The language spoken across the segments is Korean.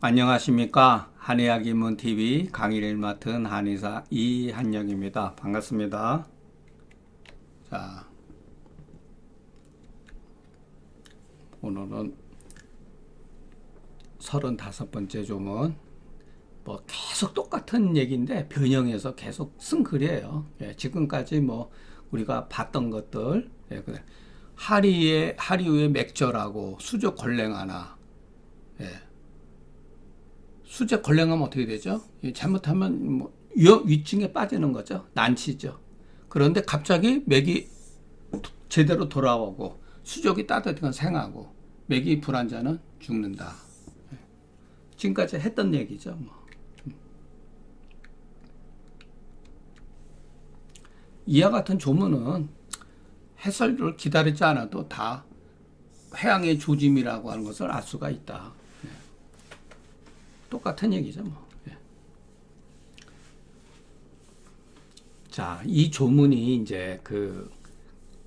안녕하십니까. 한의학입문TV 강의를 맡은 한의사 이한영입니다. 반갑습니다. 자, 오늘은 35번째 조문. 계속 똑같은 얘기인데 변형해서 계속 쓴 글이에요. 지금까지 우리가 봤던 것들, 하리우의 맥절하고 수족 걸랭하나, 수제 걸랭하면 어떻게 되죠? 잘못하면 위층에 빠지는 거죠. 난치죠. 그런데 갑자기 맥이 제대로 돌아오고 수족이 따뜻한 생하고 맥이 불안 자는 죽는다. 지금까지 했던 얘기죠. 이와 같은 조문은 해설을 기다리지 않아도 다 해양의 조짐이라고 하는 것을 알 수가 있다. 똑같은 얘기죠, 자, 이 조문이 이제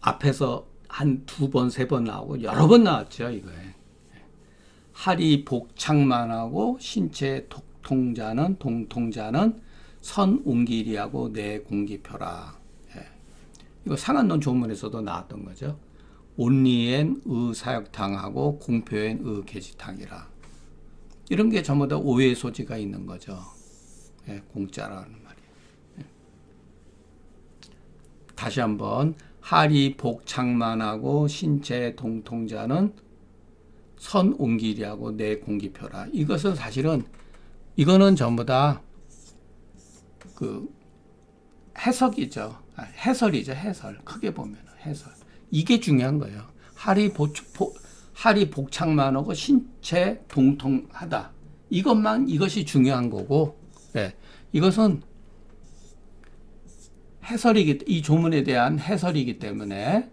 앞에서 한 2번, 3번 나오고 여러 번 나왔죠, 이거에. 하리 복창만하고 신체 동통자는 선운기리하고 내공기표라. 이거 상한론 조문에서도 나왔던 거죠. 온리엔 의사역탕하고 공표엔 의계지탕이라. 이런 게 전부 다 오해의 소지가 있는 거죠. 공짜라는 말이. 다시 한번 하리 복창만하고 신체 동통자는 선온기리하고 내공기표라. 이것은 사실은 이거는 전부 다 해석이죠. 해설이죠. 해설. 크게 보면 해설. 이게 중요한 거예요. 하리 복창만하고 신체 동통하다. 이것이 중요한 거고, 이것은 이 조문에 대한 해설이기 때문에,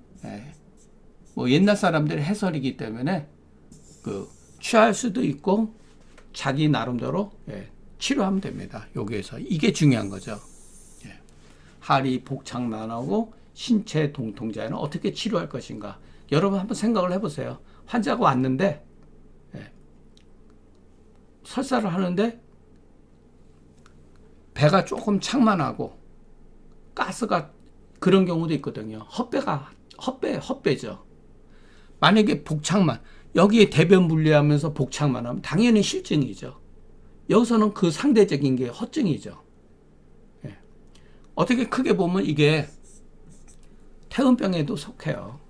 옛날 사람들의 해설이기 때문에, 취할 수도 있고, 자기 나름대로, 치료하면 됩니다. 여기에서. 이게 중요한 거죠. 하리 복창만하고 신체 동통자에는 어떻게 치료할 것인가. 여러분 한번 생각을 해보세요. 환자가 왔는데 설사를 하는데 배가 조금 창만하고 가스가 그런 경우도 있거든요. 헛배죠. 만약에 복창만 여기에 대변 분리하면서 복창만 하면 당연히 실증이죠. 여기서는 그 상대적인 게 허증이죠. 어떻게 크게 보면 이게 태음병에도 속해요.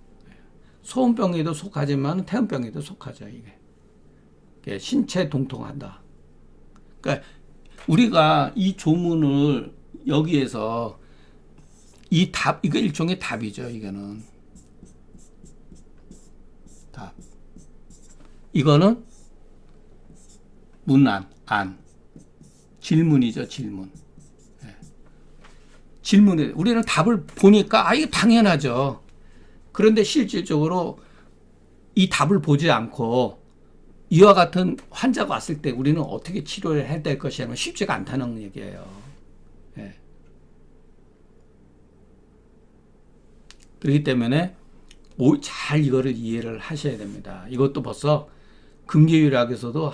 소음병에도 속하지만 태음병에도 속하죠. 이게 신체 동통한다. 그러니까 우리가 이 조문을 여기에서 이거 일종의 답이죠. 이거는 답. 이거는 문안, 질문이죠. 질문에 우리는 답을 보니까 이거 당연하죠. 그런데 실질적으로 이 답을 보지 않고 이와 같은 환자가 왔을 때 우리는 어떻게 치료를 해야 될 것이냐면 쉽지가 않다는 얘기예요. 그렇기 때문에 잘 이거를 이해를 하셔야 됩니다. 이것도 벌써 금계유락에서도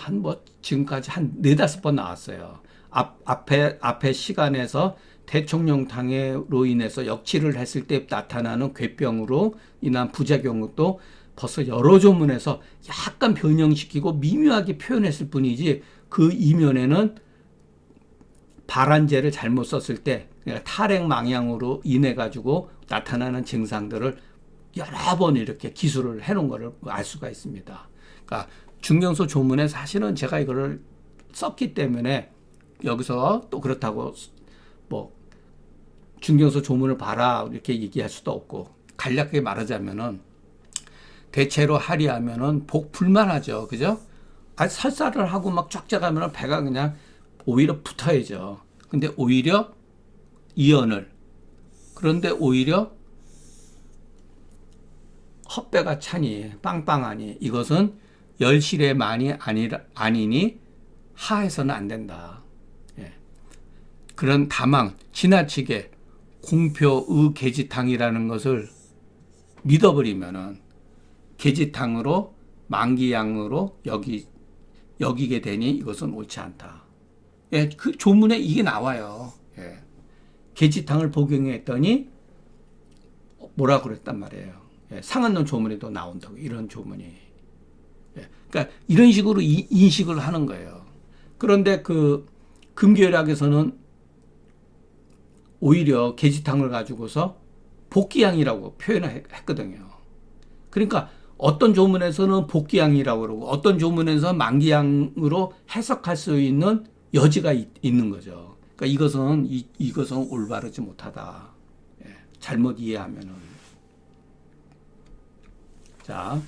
지금까지 한 4-5번 나왔어요. 앞에 시간에서 대총령탕으로 인해서 역치를 했을 때 나타나는 괴병으로 인한 부작용도 벌써 여러 조문에서 약간 변형시키고 미묘하게 표현했을 뿐이지 그 이면에는 발한제를 잘못 썼을 때 탈핵망향으로 인해 가지고 나타나는 증상들을 여러 번 이렇게 기술을 해놓은 것을 알 수가 있습니다. 그러니까 중경소 조문에 사실은 제가 이거를 썼기 때문에 여기서 또 그렇다고 중경소 조문을 봐라 이렇게 얘기할 수도 없고, 간략하게 말하자면은 대체로 하리하면은 복 불만하죠. 그죠? 설사를 하고 막 쫙 짜가면은 배가 그냥 오히려 붙어야죠. 근데 오히려 이언을, 그런데 오히려 헛배가 차니 빵빵하니 이것은 열실의 만이 아니니 하에서는 안 된다. 그런 다망, 지나치게 공표 의계지탕이라는 것을 믿어버리면은 계지탕으로 만기양으로 여기 여기게 되니 이것은 옳지 않다. 예, 그 조문에 이게 나와요. 예. 계지탕을 복용했더니 뭐라 그랬단 말이에요. 예, 상한론 조문에도 나온다고, 이런 조문이. 예, 그러니까 이런 식으로 인식을 하는 거예요. 그런데 그 금교열학에서는 오히려 계지탕을 가지고서 복기향이라고 표현을 했거든요. 그러니까 어떤 조문에서는 복기향이라고 그러고 어떤 조문에서는 만기향으로 해석할 수 있는 여지가 있는 거죠. 그러니까 이것은 올바르지 못하다. 예, 잘못 이해하면은. 자,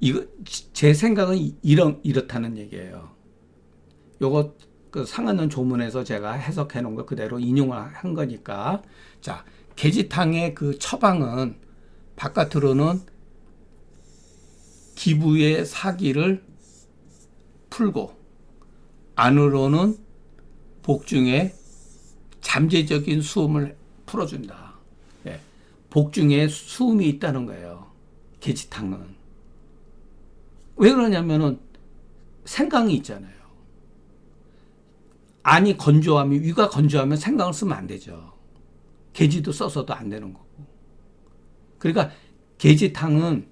이거 제 생각은 이렇다는 얘기예요. 요거 그 상한론 조문에서 제가 해석해 놓은 거 그대로 인용을 한 거니까. 자, 계지탕의 그 처방은 바깥으로는 기부의 사기를 풀고 안으로는 복중의 잠재적인 수음을 풀어준다. 예, 복중에 수음이 있다는 거예요. 계지탕은. 왜 그러냐면은 생강이 있잖아요. 안이 건조하면, 위가 건조하면 생강을 쓰면 안 되죠. 계지도 써서도 안 되는 거고. 그러니까 계지탕은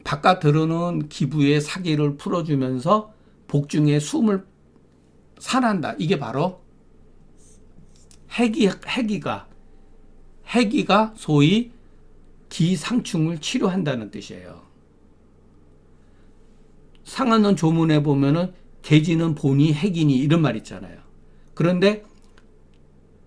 바깥으로는 기부의 사기를 풀어주면서 복중의 숨을 산한다. 이게 바로 해기가 소위 기상충을 치료한다는 뜻이에요. 상한론 조문에 보면은 계지는 본이 해기니 이런 말 있잖아요. 그런데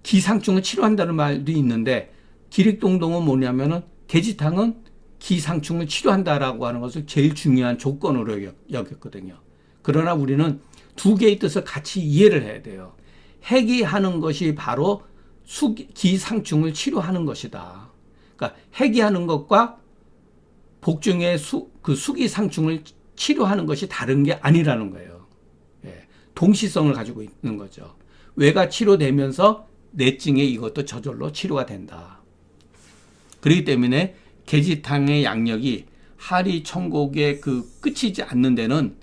기상충을 치료한다는 말도 있는데 기릭동동은 뭐냐면은 계지탕은 기상충을 치료한다라고 하는 것을 제일 중요한 조건으로 여겼거든요. 그러나 우리는 두 개의 뜻을 같이 이해를 해야 돼요. 해기하는 것이 바로 기상충을 치료하는 것이다. 그러니까 해기하는 것과 복중의 수기상충을 치료하는 것이 다른 게 아니라는 거예요. 예, 동시성을 가지고 있는 거죠. 외가 치료되면서 내증에 이것도 저절로 치료가 된다. 그렇기 때문에 계지탕의 양력이 하리천곡의 그 끝이지 않는 데는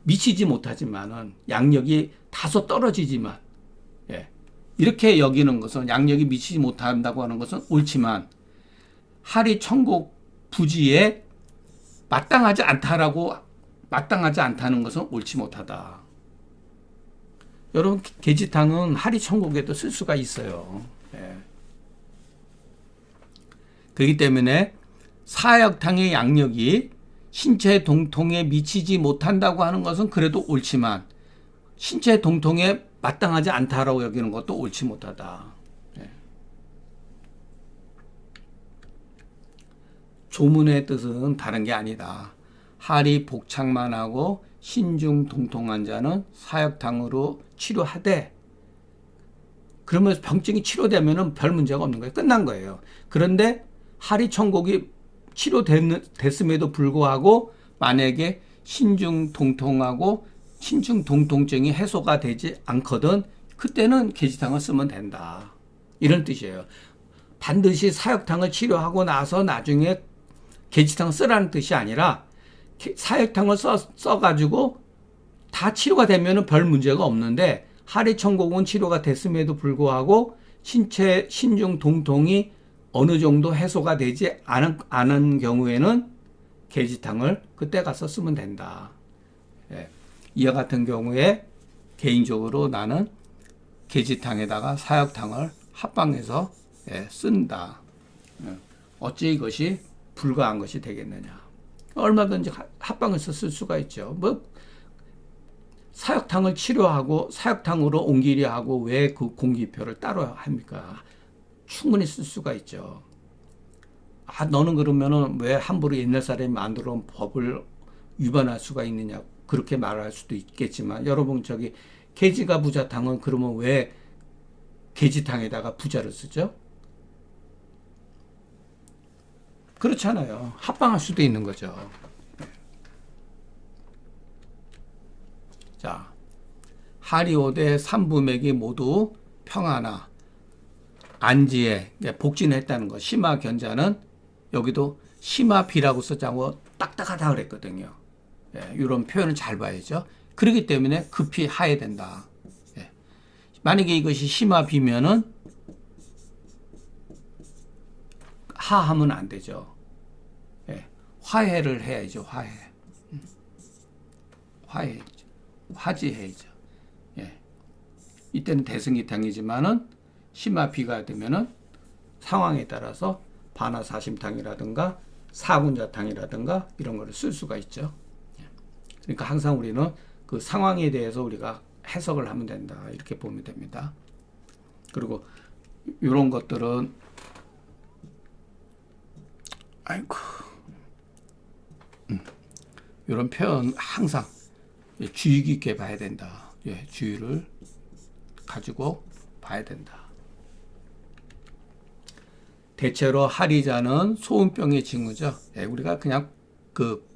미치지 못하지만은 양력이 다소 떨어지지만, 예, 이렇게 여기는 것은 양력이 미치지 못한다고 하는 것은 옳지만 하리천곡 부지에 마땅하지 않다는 것은 옳지 못하다. 여러분, 계지탕은 하리천곡에도 쓸 수가 있어요. 예. 그렇기 때문에 사역탕의 양력이 신체 동통에 미치지 못한다고 하는 것은 그래도 옳지만 신체 동통에 마땅하지 않다라고 여기는 것도 옳지 못하다. 예. 조문의 뜻은 다른 게 아니다. 하리 복창만 하고 신중 동통한 자는 사역탕으로 치료하되, 그러면서 병증이 치료되면은 별 문제가 없는 거예요. 끝난 거예요. 그런데 하리천곡이 치료됐음에도 불구하고 만약에 신중 동통하고 신중 동통증이 해소가 되지 않거든, 그때는 계지탕을 쓰면 된다. 이런 뜻이에요. 반드시 사역탕을 치료하고 나서 나중에 계지탕을 쓰라는 뜻이 아니라 사역탕을 써가지고 다 치료가 되면은 별 문제가 없는데 하리천곡은 치료가 됐음에도 불구하고 신중 동통이 어느 정도 해소가 되지 않은 경우에는 계지탕을 그때 가서 쓰면 된다. 예. 이와 같은 경우에 개인적으로 나는 계지탕에다가 사역탕을 합방해서 쓴다. 예. 어찌 이것이 불가한 것이 되겠느냐. 얼마든지 합방해서 쓸 수가 있죠. 뭐 사역탕을 치료하고 사역탕으로 옮기려 하고 왜 그 공기표를 따로 합니까? 충분히 쓸 수가 있죠. 아, 너는 그러면은 왜 함부로 옛날 사람이 만들어 온 법을 위반할 수가 있느냐, 그렇게 말할 수도 있겠지만, 여러분 저기 계지가 부자탕은 그러면 왜 계지탕에다가 부자를 쓰죠? 그렇잖아요. 합방할 수도 있는 거죠. 자, 하리오대 삼부맥이 모두 평하나 안지에 복진했다는 것. 심화견자는 여기도 심화비라고 썼자고 딱딱하다 그랬거든요. 예, 이런 표현을 잘 봐야죠. 그렇기 때문에 급히 하야 된다. 예. 만약에 이것이 심화비면은 하하면 안 되죠. 예. 화해를 해야죠. 화해. 화해죠. 화지해야죠. 예. 이때는 대승기탕이지만은 심화비가 되면은 상황에 따라서 반화사심탕이라든가 사군자탕이라든가 이런 거를 쓸 수가 있죠. 그러니까 항상 우리는 그 상황에 대해서 우리가 해석을 하면 된다. 이렇게 보면 됩니다. 그리고 이런 것들은 아이고 이런 표현 항상 주의 깊게 봐야 된다. 예, 주의를 가지고 봐야 된다. 대체로 하리자는 소음병의 징후죠. 예, 우리가 그냥 그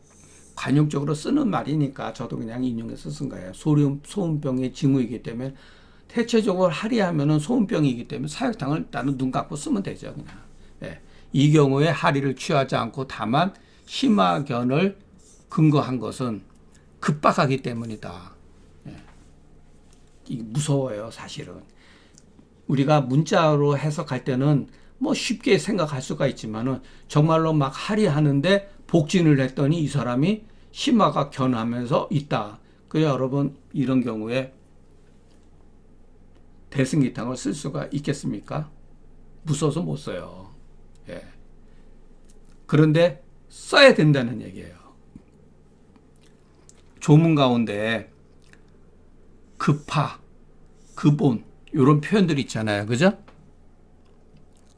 관용적으로 쓰는 말이니까 저도 그냥 인용해서 쓴 거예요. 소음병의 징후이기 때문에 대체적으로 하리하면은 소음병이기 때문에 사육탕을 나는 눈 감고 쓰면 되죠. 그냥. 예, 이 경우에 하리를 취하지 않고 다만 심화견을 근거한 것은 급박하기 때문이다. 예, 이게 무서워요, 사실은. 우리가 문자로 해석할 때는 뭐 쉽게 생각할 수가 있지만은 정말로 막 하리하는데 복진을 했더니 이 사람이 심화가 견하면서 있다. 그래 여러분 이런 경우에 대승기탕을 쓸 수가 있겠습니까? 무서워서 못 써요. 예. 그런데 써야 된다는 얘기예요. 조문 가운데 급하, 급온 이런 표현들 있잖아요. 그죠?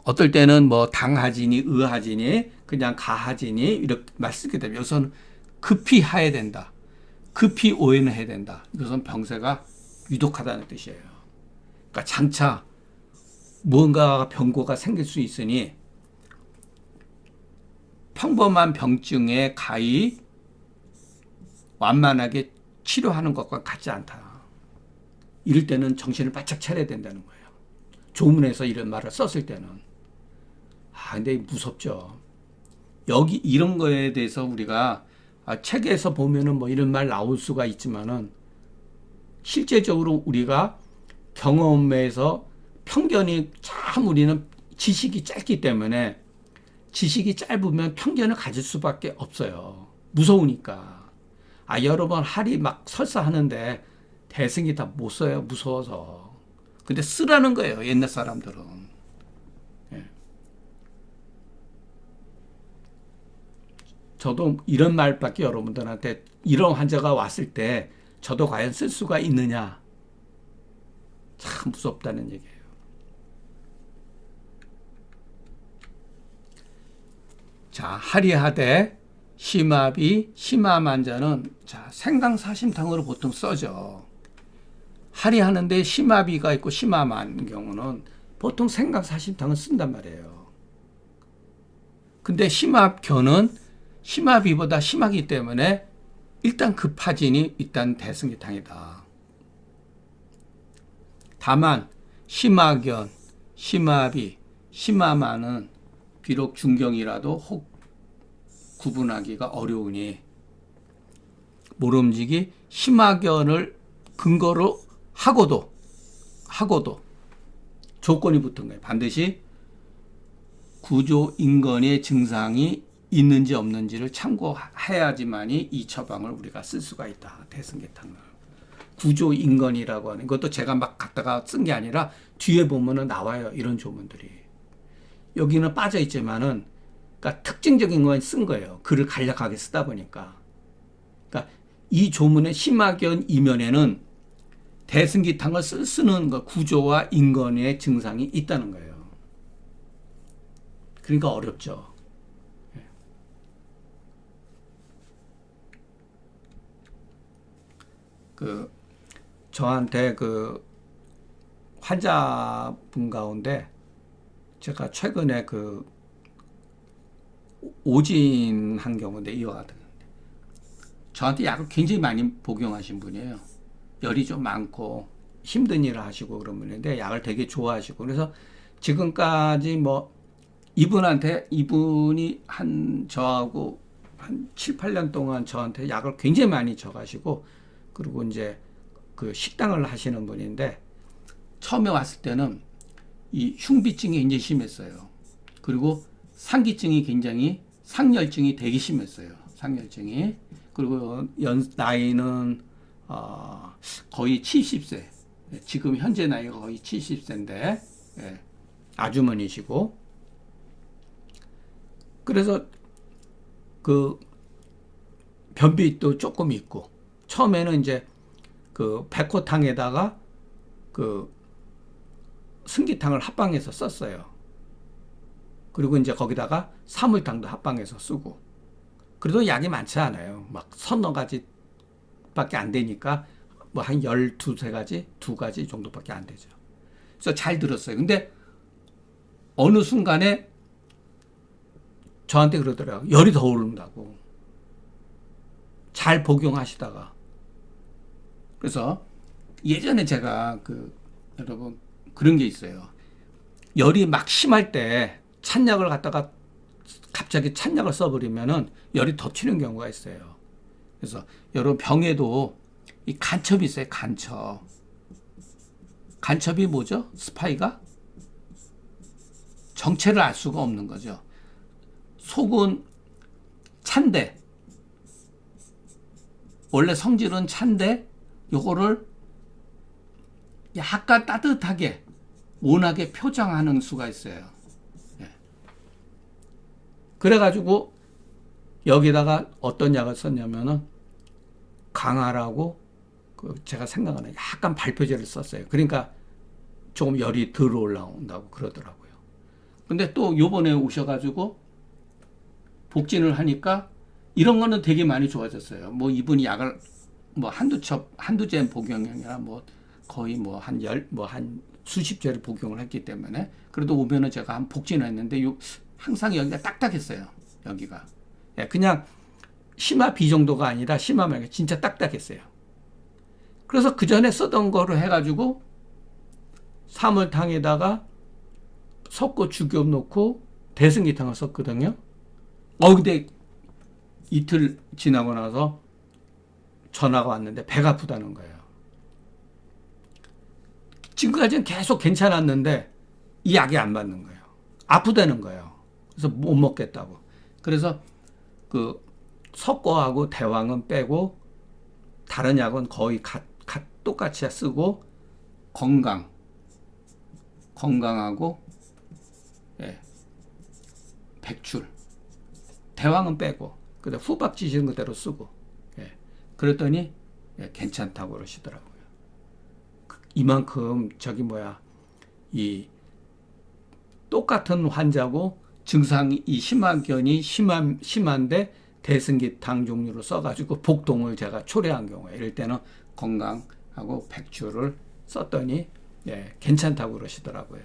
어떨 때는 뭐 당하지니 의하지니 그냥 가하지니 이렇게 말 쓰게 되면 여기서는 급히 하야 된다. 급히 오해는 해야 된다. 이것은 병세가 위독하다는 뜻이에요. 그러니까 장차 무언가 병고가 생길 수 있으니 평범한 병증에 가히 완만하게 치료하는 것과 같지 않다. 이럴 때는 정신을 바짝 차려야 된다는 거예요. 조문에서 이런 말을 썼을 때는. 근데 무섭죠. 여기 이런 거에 대해서 우리가 책에서 보면은 뭐 이런 말 나올 수가 있지만은 실제적으로 우리가 경험에서 편견이 참 우리는 지식이 짧기 때문에 지식이 짧으면 편견을 가질 수밖에 없어요. 무서우니까. 여러 번 할이 막 설사하는데 대승이 다 못 써요. 무서워서. 근데 쓰라는 거예요. 옛날 사람들은. 저도 이런 말밖에 여러분들한테 이런 환자가 왔을 때 저도 과연 쓸 수가 있느냐. 참 무섭다는 얘기예요. 자, 하리하되 심화비, 심화만자는 자, 생강사심탕으로 보통 써죠. 하리하는데 심화비가 있고 심화만 경우는 보통 생강사심탕을 쓴단 말이에요. 근데 심화견은 심화비보다 심하기 때문에 일단 급하진이 일단 대승기탕이다. 다만 심화견, 심화비, 심화만은 비록 중경이라도 혹 구분하기가 어려우니 모름지기 심화견을 근거로 하고도 조건이 붙은 거예요. 반드시 구조 인건의 증상이 있는지 없는지를 참고해야지만이 이 처방을 우리가 쓸 수가 있다. 대승계탕을. 구조 인건이라고 하는 것도 제가 막 갖다가 쓴 게 아니라 뒤에 보면은 나와요. 이런 조문들이. 여기는 빠져 있지만은 그러니까 특징적인 건 쓴 거예요. 글을 간략하게 쓰다 보니까. 그러니까 이 조문의 심화견 이면에는 대승기탕을 쓰는 거 구조와 인건의 증상이 있다는 거예요. 그러니까 어렵죠. 저한테 환자분 가운데 제가 최근에 오진한 경우인데 이와 같은 저한테 약을 굉장히 많이 복용하신 분이에요. 열이 좀 많고 힘든 일을 하시고 그런 분인데 약을 되게 좋아하시고 그래서 지금까지 뭐 이분이 저하고 한 7, 8년 동안 저한테 약을 굉장히 많이 줘가시고, 그리고 이제 그 식당을 하시는 분인데, 처음에 왔을 때는 이 흉비증이 굉장히 심했어요. 그리고 상기증이 굉장히, 상열증이 되게 심했어요. 상열증이. 그리고 나이는 거의 70세. 지금 현재 나이가 거의 70세인데 아주머니시고, 그래서 그 변비도 조금 있고, 처음에는 이제 그 백호탕에다가 그 승기탕을 합방해서 썼어요. 그리고 이제 거기다가 사물탕도 합방해서 쓰고, 그래도 약이 많지 않아요. 막 서너 가지밖에 안 되니까 뭐 한 12가지, 2가지 정도밖에 안 되죠. 그래서 잘 들었어요. 근데 어느 순간에 저한테 그러더라고요. 열이 더 오른다고. 잘 복용하시다가. 그래서 예전에 제가 여러분 그런 게 있어요. 열이 막 심할 때 찬약을 갖다가 갑자기 찬약을 써버리면은 열이 더 튀는 경우가 있어요. 그래서 여러분 병에도 이 간첩이 있어요. 간첩. 간첩이 뭐죠? 스파이가? 정체를 알 수가 없는 거죠. 속은 찬데, 원래 성질은 찬데, 요거를 약간 따뜻하게, 온하게 표정하는 수가 있어요. 예. 그래가지고, 여기다가 어떤 약을 썼냐면은, 강하라고, 제가 생각하는 약간 발표제를 썼어요. 그러니까 조금 열이 덜 올라온다고 그러더라고요. 근데 또 요번에 오셔가지고, 복진을 하니까, 이런 거는 되게 많이 좋아졌어요. 뭐 이분이 약을 뭐 한두 젠 복용이 아니라 뭐 거의 뭐 한 수십 제를 복용을 했기 때문에, 그래도 오면은 제가 한 복진을 했는데 항상 여기가 딱딱했어요. 여기가. 예, 그냥 심화 B 정도가 아니라 심화 말고 진짜 딱딱했어요. 그래서 그 전에 쓰던 거를 해가지고 사물탕에다가 섞고 죽여 놓고 대승기탕을 썼거든요. 근데 이틀 지나고 나서 전화가 왔는데 배가 아프다는 거예요. 지금까지는 계속 괜찮았는데 이 약이 안 맞는 거예요. 아프다는 거예요. 그래서 못 먹겠다고. 그래서 그 석고하고 대왕은 빼고 다른 약은 거의 똑같이 쓰고, 건강하고 백출, 대왕은 빼고, 그다음 후박 지시는 그대로 쓰고, 그랬더니 괜찮다고 그러시더라고요. 이만큼 이 똑같은 환자고 증상이 심하견이 심한데 대승기탕 종류로 써가지고 복동을 제가 초래한 경우에, 이럴 때는 건강하고 백주를 썼더니 괜찮다고 그러시더라고요.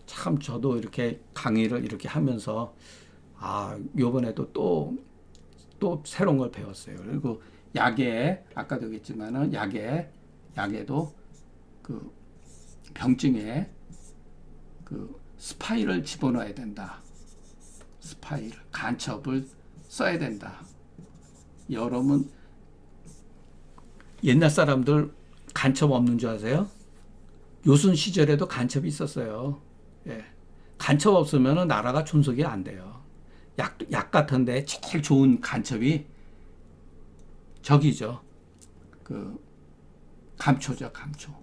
참 저도 이렇게 강의를 이렇게 하면서 요번에도 또 새로운 걸 배웠어요. 그리고 약에 아까도 얘기했지만은 약에도 그 병증에 그 스파이를 집어넣어야 된다. 스파이를, 간첩을 써야 된다. 여러분 옛날 사람들 간첩 없는 줄 아세요? 요순 시절에도 간첩이 있었어요. 간첩 없으면 나라가 존속이 안 돼요. 약 같은데 제일 좋은 간첩이 저기죠. 감초죠, 감초.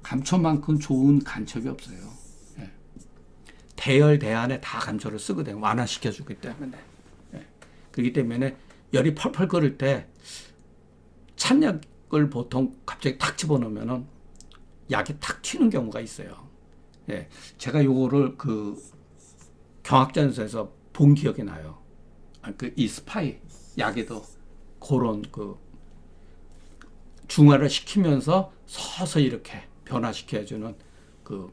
감초만큼 좋은 간첩이 없어요. 대열대안에 다 감초를 쓰거든요. 완화시켜주기 때문에. 그렇기 때문에 열이 펄펄 끓을 때 찬약을 보통 갑자기 탁 집어넣으면은 약이 탁 튀는 경우가 있어요. 제가 요거를 경학전에서 본 기억이 나요. 이 스파이 약에도 그런 중화를 시키면서 서서히 이렇게 변화시켜주는,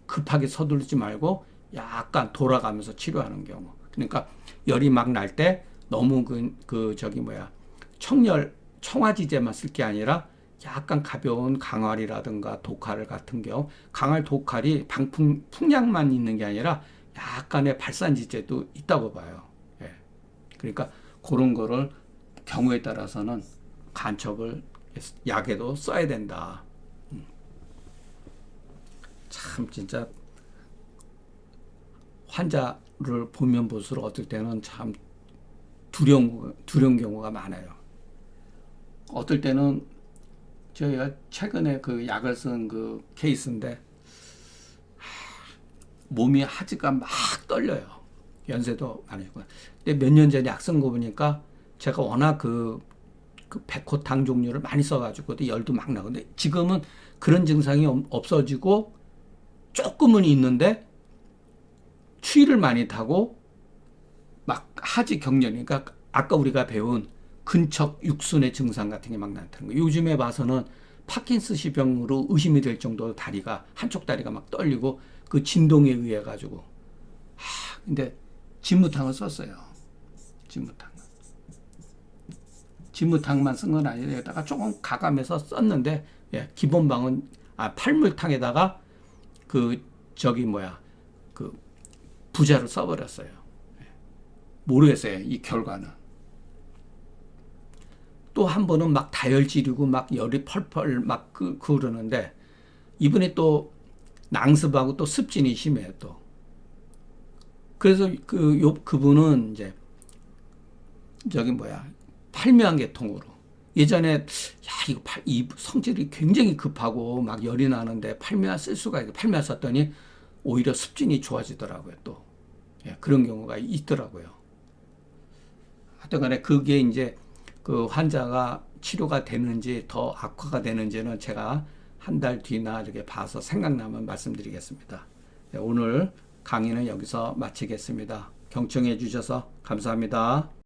급하게 서두르지 말고 약간 돌아가면서 치료하는 경우. 그러니까 열이 막 날 때 너무 청화지제만 쓸 게 아니라 약간 가벼운 강활이라든가 독활 같은 경우, 강활 독활이 풍약만 있는 게 아니라 약간의 발산지제도 있다고 봐요. 그러니까 그런 거를 경우에 따라서는 간첩을 약에도 써야 된다. 참 진짜 환자를 보면 볼수록 어떨 때는 참 두려운 경우가 많아요. 어떨 때는 저희가 최근에 그 약을 쓴 그 케이스인데 몸이 하지가 막 떨려요. 연세도 많으시고. 근데 몇 년 전에 약 쓴 거 보니까 제가 워낙 그 백호탕 종류를 많이 써가지고 열도 막 나고. 근데 지금은 그런 증상이 없어지고 조금은 있는데 추위를 많이 타고 막 하지 경련이. 그러니까 아까 우리가 배운 근척 육순의 증상 같은 게 막 나타나는 거예요. 요즘에 봐서는 파킨슨병으로 의심이 될 정도로 다리가 한쪽 다리가 막 떨리고 그 진동에 의해 가지고. 근데 진무탕을 썼어요. 진무탕만 쓴 건 아니에요. 여기다가 조금 가감해서 썼는데, 예, 기본방은 팔물탕에다가 그 부자를 써버렸어요. 모르겠어요, 이 결과는. 또 한 번은 막 다혈질이고 막 열이 펄펄 막 그러는데, 이번에 또 낭습하고 또 습진이 심해요, 또. 그래서 그분은 이제 팔미환계통으로 예전에 이 성질이 굉장히 급하고 막 열이 나는데 팔미환 쓸 수가 있고 팔미환 썼더니 오히려 습진이 좋아지더라고요. 또 예, 그런 경우가 있더라고요. 하여튼간에 그게 이제 그 환자가 치료가 되는지 더 악화가 되는지는 제가 한 달 뒤나 이렇게 봐서 생각나면 말씀드리겠습니다. 네, 오늘 강의는 여기서 마치겠습니다. 경청해 주셔서 감사합니다.